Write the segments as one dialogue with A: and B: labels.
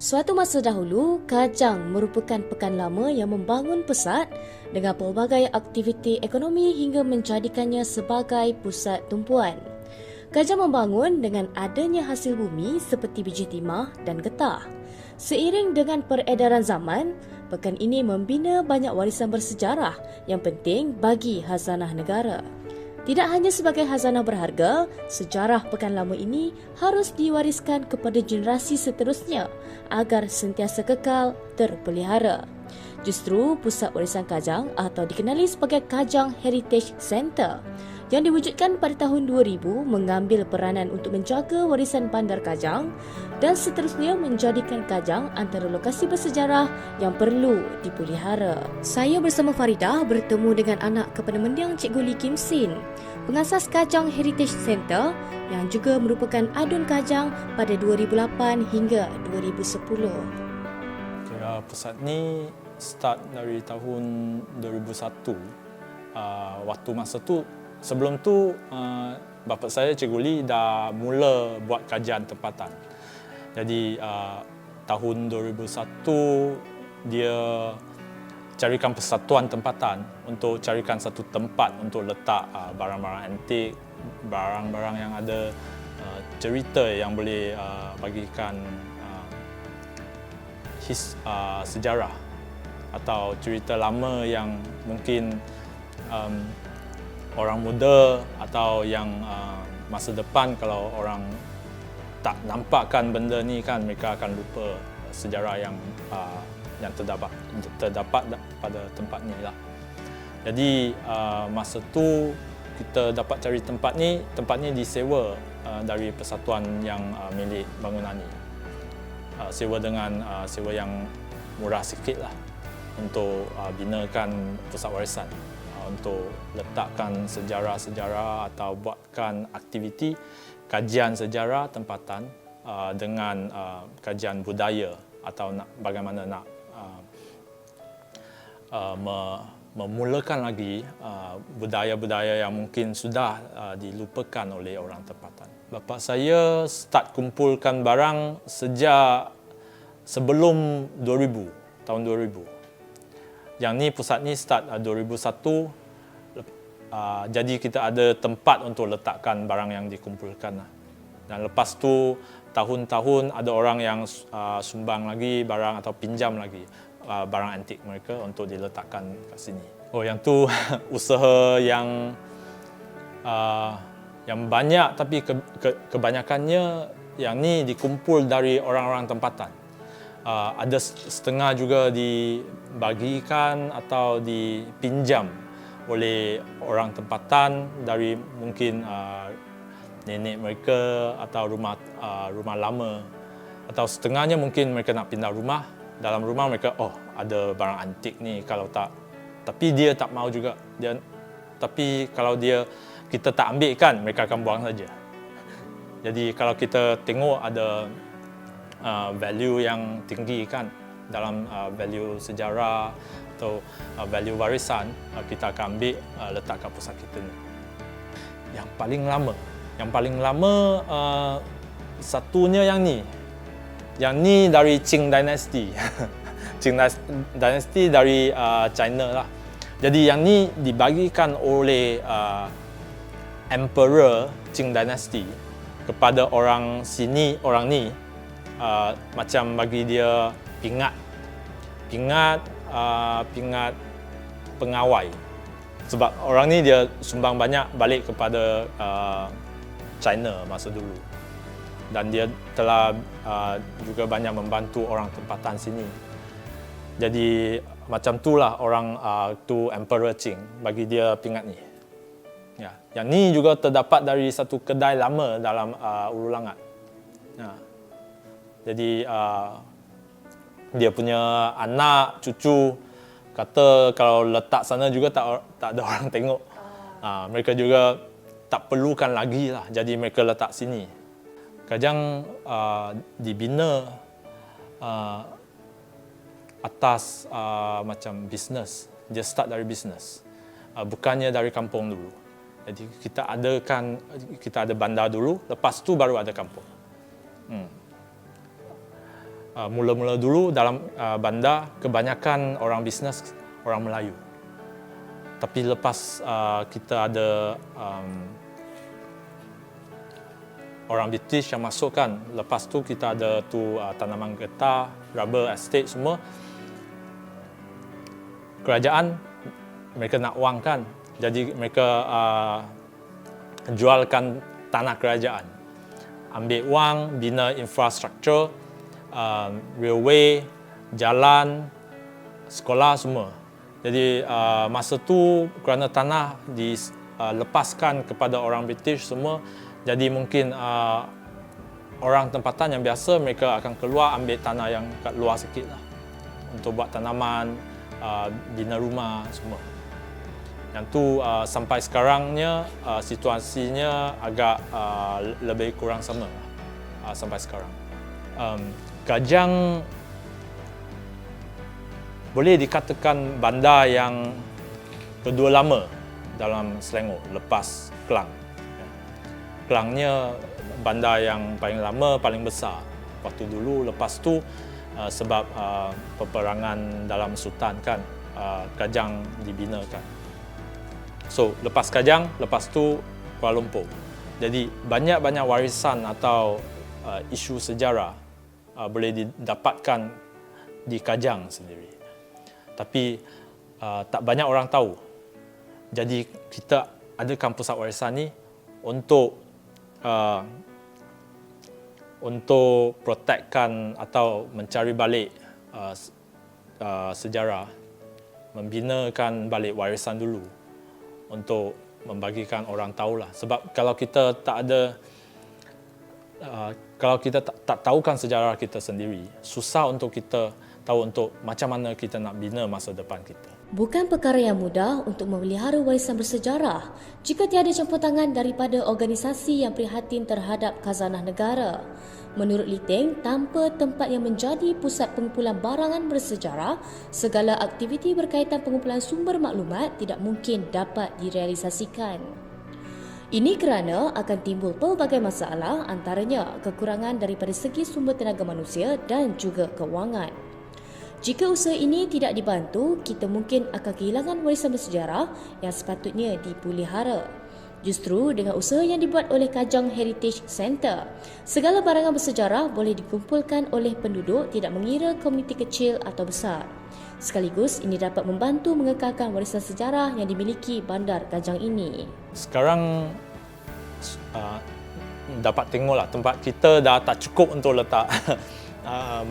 A: Suatu masa dahulu, Kajang merupakan pekan lama yang membangun pesat dengan pelbagai aktiviti ekonomi hingga menjadikannya sebagai pusat tumpuan. Kajang membangun dengan adanya hasil bumi seperti biji timah dan getah. Seiring dengan peredaran zaman, pekan ini membina banyak warisan bersejarah yang penting bagi khazanah negara. Tidak hanya sebagai khazanah berharga, sejarah pekan lama ini harus diwariskan kepada generasi seterusnya agar sentiasa kekal terpelihara. Justru Pusat Warisan Kajang atau dikenali sebagai Kajang Heritage Centre yang diwujudkan pada tahun 2000 mengambil peranan untuk menjaga warisan bandar Kajang dan seterusnya menjadikan Kajang antara lokasi bersejarah yang perlu dipelihara. Saya bersama Faridah bertemu dengan anak Kepada Mendiang Cikgu Lee Kim Sin, pengasas Kajang Heritage Centre yang juga merupakan adun Kajang pada 2008 hingga 2010.
B: Pusat ni start dari tahun 2001. Waktu masa tu, sebelum tu bapa saya Cikgu Lee dah mula buat kajian tempatan. Jadi tahun 2001 dia carikan persatuan tempatan untuk carikan satu tempat untuk letak barang-barang antik, barang-barang yang ada cerita yang boleh bagikan sejarah atau cerita lama yang mungkin orang muda atau yang masa depan kalau orang tak nampakkan benda ni kan mereka akan lupa sejarah yang terdapat pada tempat ni lah. Jadi masa tu kita dapat cari tempat ni disewa dari persatuan yang milik bangunan ni. Sewa dengan sewa yang murah sikit lah untuk binakan pusat warisan, untuk letakkan sejarah-sejarah atau buatkan aktiviti kajian sejarah tempatan dengan kajian budaya atau bagaimana nak memulakan lagi budaya-budaya yang mungkin sudah dilupakan oleh orang tempatan. Bapa saya start kumpulkan barang sejak sebelum 2000, tahun 2000. Yang ni pusat ni start 2001. Jadi kita ada tempat untuk letakkan barang yang dikumpulkan. Dan lepas tu tahun-tahun ada orang yang sumbang lagi barang atau pinjam lagi barang antik mereka untuk diletakkan kat sini. Oh, yang tu usaha yang banyak, tapi kebanyakannya yang ni dikumpul dari orang-orang tempatan. Ada setengah juga dibagikan atau dipinjam oleh orang tempatan dari mungkin nenek mereka atau rumah lama, atau setengahnya mungkin mereka nak pindah rumah. Dalam rumah mereka ada barang antik ni, kalau tak, tapi dia tak mau juga tapi kalau kita tak ambil kan mereka akan buang saja. Jadi kalau kita tengok ada value yang tinggi kan dalam value sejarah atau value warisan, kita akan ambil letak kat pusat kita ni. Yang paling lama satunya yang ni dari Qing Dynasty. Qing Dynasty dari China lah. Jadi yang ni dibagikan oleh Emperor Qing Dynasty kepada orang ni, macam bagi dia pingat pengawai. Sebab orang ni dia sumbang banyak balik kepada China masa dulu. Dan dia telah juga banyak membantu orang tempatan sini. Jadi macam itulah orang tu Emperor Qing bagi dia pingat ni. Ya, yang ni juga terdapat dari satu kedai lama dalam Ulu Langat. Ya. Jadi dia punya anak, cucu kata kalau letak sana juga tak ada orang tengok. Mereka juga tak perlukan lagi lah, jadi mereka letak sini. Kajang dibina atas macam bisnes. Dia start dari bisnes, bukannya dari kampung dulu. Jadi kita ada bandar dulu, lepas tu baru ada kampung. mula-mula dulu dalam bandar kebanyakan orang bisnes orang Melayu. Tapi lepas kita ada orang British yang masukkan, lepas tu kita ada tu tanaman getah, rubber estate semua. Kerajaan mereka nak wang kan, jadi mereka jualkan tanah kerajaan, ambil wang, bina infrastruktur, railway, jalan, sekolah semua. Jadi masa tu kerana tanah dilepaskan kepada orang British semua, jadi mungkin orang tempatan yang biasa mereka akan keluar ambil tanah yang kat luar sikit lah untuk buat tanaman, bina rumah semua. Yang tu sampai sekarangnya situasinya agak lebih kurang sama sampai sekarang. Kajang boleh dikatakan bandar yang kedua lama dalam Selangor lepas Klang. Klangnya bandar yang paling lama, paling besar waktu dulu. Lepas tu sebab peperangan dalam Sultan kan, Kajang dibinakan. So lepas Kajang, lepas tu Kuala Lumpur. Jadi banyak-banyak warisan atau isu sejarah boleh didapatkan di Kajang sendiri. Tapi tak banyak orang tahu. Jadi kita adakan pusat warisan ni untuk protectkan atau mencari balik sejarah, membinakan balik warisan dulu untuk membagikan orang tahulah. Sebab kalau kita tak ada kalau kita tak tahukan sejarah kita sendiri, susah untuk kita tahu untuk macam mana kita nak bina masa depan kita.
A: Bukan perkara yang mudah untuk memelihara warisan bersejarah jika tiada campur tangan daripada organisasi yang prihatin terhadap khazanah negara. Menurut Liteng, tanpa tempat yang menjadi pusat pengumpulan barangan bersejarah, segala aktiviti berkaitan pengumpulan sumber maklumat tidak mungkin dapat direalisasikan. Ini kerana akan timbul pelbagai masalah, antaranya kekurangan daripada segi sumber tenaga manusia dan juga kewangan. Jika usaha ini tidak dibantu, kita mungkin akan kehilangan warisan bersejarah yang sepatutnya dipelihara. Justru dengan usaha yang dibuat oleh Kajang Heritage Centre, segala barangan bersejarah boleh dikumpulkan oleh penduduk tidak mengira komuniti kecil atau besar. Sekaligus ini dapat membantu mengekalkan warisan sejarah yang dimiliki bandar Kajang ini.
B: Sekarang dapat tengoklah tempat kita dah tak cukup untuk letak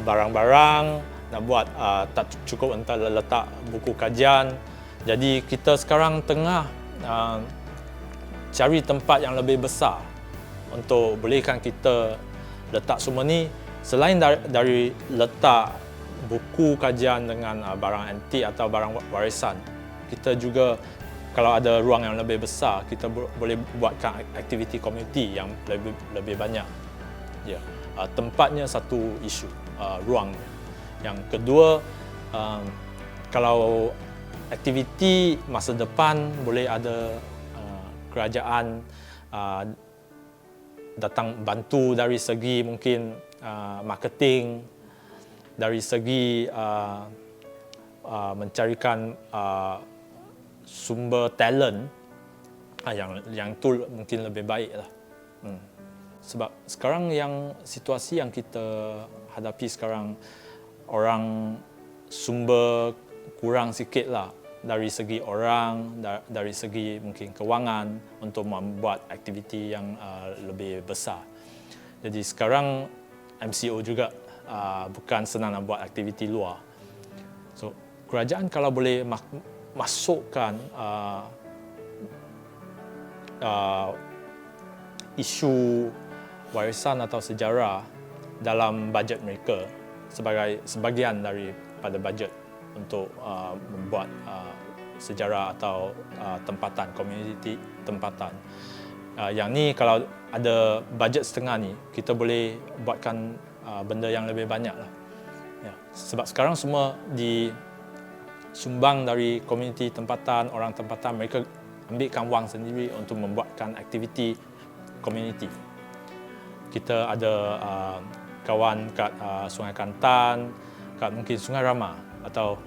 B: barang-barang, nak buat tak cukup untuk letak buku kajian. Jadi kita sekarang tengah cari tempat yang lebih besar untuk bolehkan kita letak semua ni. Selain dari letak buku kajian dengan barang antik atau barang warisan, kita juga kalau ada ruang yang lebih besar, kita boleh buatkan aktiviti komuniti yang lebih banyak. Ya, tempatnya satu isu, ruangnya. Yang kedua, kalau aktiviti masa depan boleh ada kerajaan datang bantu dari segi mungkin marketing, dari segi mencarikan sumber talent, yang itu mungkin lebih baik lah. Sebab sekarang yang situasi yang kita hadapi sekarang, orang sumber kurang sikit lah dari segi orang, dari segi mungkin kewangan untuk membuat aktiviti yang lebih besar. Jadi sekarang MCO juga bukan senang nak buat aktiviti luar. So kerajaan kalau boleh masukkan isu warisan atau sejarah dalam bajet mereka sebagai sebahagian daripada bajet untuk membuat sejarah atau tempatan, komuniti tempatan. Yang ni kalau ada bajet setengah ni, kita boleh buatkan benda yang lebih banyak lah. Ya, sebab sekarang semua disumbang dari komuniti tempatan, orang tempatan, mereka ambilkan wang sendiri untuk membuatkan aktiviti komuniti. Kita ada kawan kat Sungai Kantan, kat mungkin Sungai Rama atau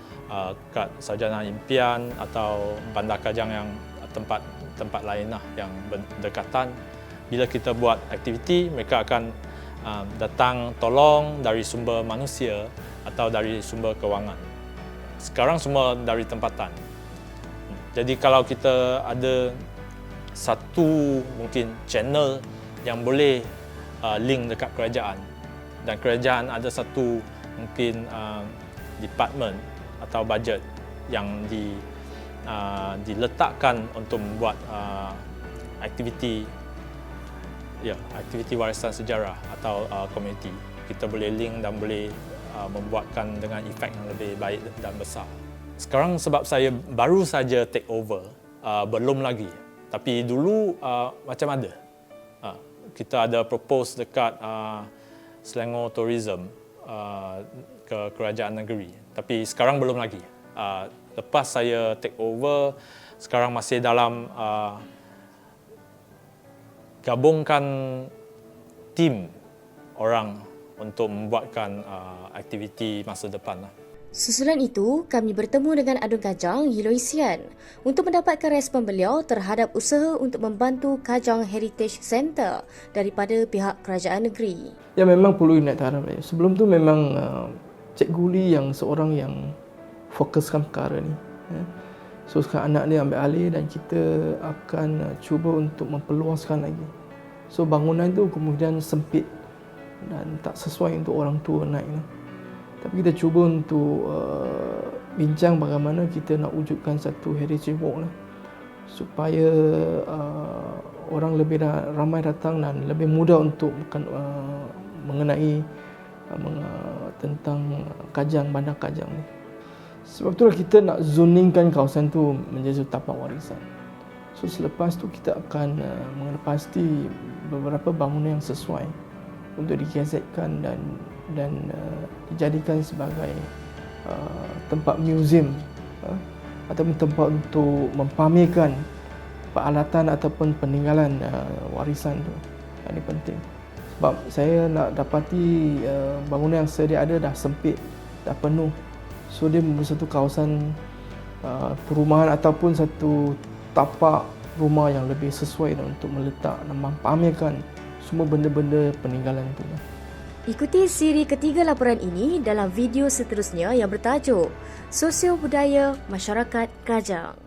B: kat Sarjana Impian atau Bandar Kajang yang tempat lain lah yang berdekatan. Bila kita buat aktiviti, mereka akan datang tolong dari sumber manusia atau dari sumber kewangan. Sekarang semua dari tempatan. Jadi kalau kita ada satu mungkin channel yang boleh link dekat kerajaan, dan kerajaan ada satu mungkin department atau bajet yang diletakkan untuk membuat aktiviti warisan sejarah atau komuniti, kita boleh link dan boleh membuatkan dengan efek yang lebih baik dan besar. Sekarang sebab saya baru saja take over, belum lagi. Tapi dulu macam ada. Kita ada propose dekat Selangor Tourism ke kerajaan negeri. Tapi sekarang belum lagi. Lepas saya take over, sekarang masih dalam gabungkan tim orang untuk membuatkan aktiviti masa depan lah.
A: Susulan itu, kami bertemu dengan Adun Kajang Yiloy Sian untuk mendapatkan respon beliau terhadap usaha untuk membantu Kajang Heritage Centre daripada pihak kerajaan negeri.
C: Ya, memang perlu naik taraf. Sebelum tu memang Cikgu Lee yang seorang yang fokuskan perkara ni. So sekarang anak dia ambil alih dan kita akan cuba untuk memperluaskan lagi. So bangunan tu kemudian sempit dan tak sesuai untuk orang tua naik. Tapi kita cuba untuk bincang bagaimana kita nak wujudkan satu heritage walk supaya orang lebih ramai datang dan lebih mudah untuk mengenai tentang Kajang, Bandar Kajang ni. Sebab itulah kita nak zoningkan kawasan tu menjadi tapak warisan. So selepas tu kita akan mengenepasti beberapa bangunan yang sesuai untuk dikesetkan dan dijadikan sebagai tempat museum ataupun tempat untuk mempamerkan peralatan ataupun peninggalan warisan tu. Ini penting. Sebab saya nak dapati bangunan yang sedia ada dah sempit, dah penuh. So dia membuat satu kawasan perumahan ataupun satu tapak rumah yang lebih sesuai untuk meletak dan mempamerkan semua benda-benda peninggalan itu.
A: Ikuti siri ketiga laporan ini dalam video seterusnya yang bertajuk Sosio Budaya Masyarakat Kajang.